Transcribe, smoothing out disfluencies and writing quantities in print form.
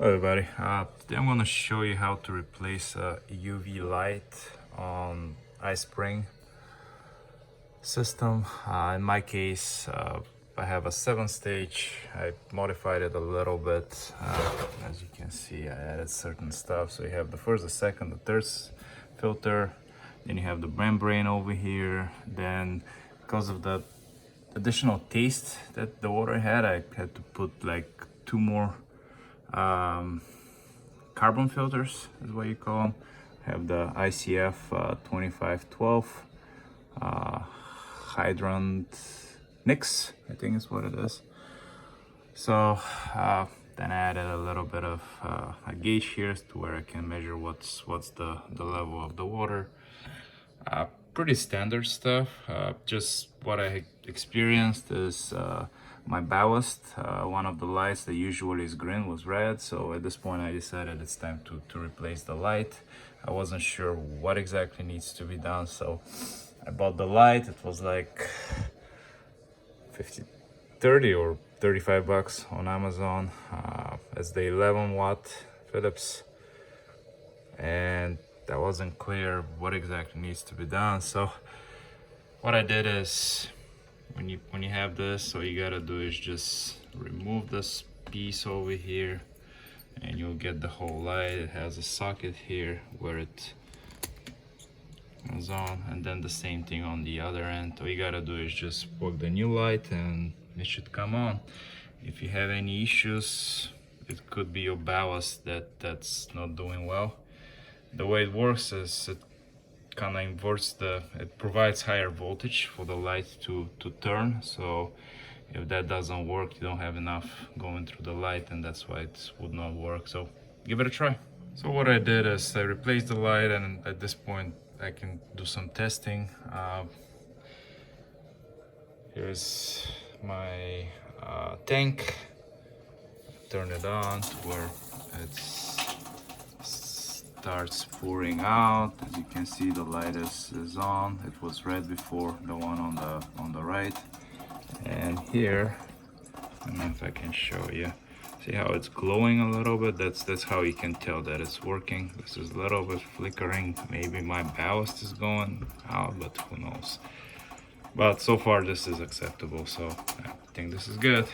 Hello everybody, today I'm going to show you how to replace a UV light on iSpring system. In my case, I have a 7-stage. I modified it a little bit. As you can see, I added certain stuff. So you have the first, the second, the third filter. Then you have the membrane over here. Then because of the additional taste that the water had, I had to put like 2 more carbon filters is what you call them. I have the ICF 2512 hydrant Nix, I think is what it is. So then I added a little bit of a gauge here to where I can measure what's the level of the water. Pretty standard stuff. Just what I experienced is my ballast, one of the lights that usually is green, was red. So at this point I decided it's time to replace the light. I wasn't sure what exactly needs to be done, so I bought the light. It was like 30 or 35 bucks on Amazon. It's the 11 watt Philips, and that wasn't clear what exactly needs to be done. So what I did is, when you have this, all you gotta do is just remove this piece over here and you'll get the whole light. It has a socket here where it goes on, and then the same thing on the other end. All you gotta do is just plug the new light and it should come on. If you have any issues, it could be your ballast that's not doing well. The way it works is it kind of inverts it provides higher voltage for the light to turn. So if that doesn't work, you don't have enough going through the light, and that's why it would not work. So give it a try. So what I did is I replaced the light, and at this point I can do some testing. Here's my tank. Turn it on to where it starts pouring out. As you can see, the light is on. It was red before, the one on the right. And here, I don't know if I can show you. See how it's glowing a little bit? That's how you can tell that it's working. This is a little bit flickering. Maybe my ballast is going out, but who knows. But so far this is acceptable, so I think this is good.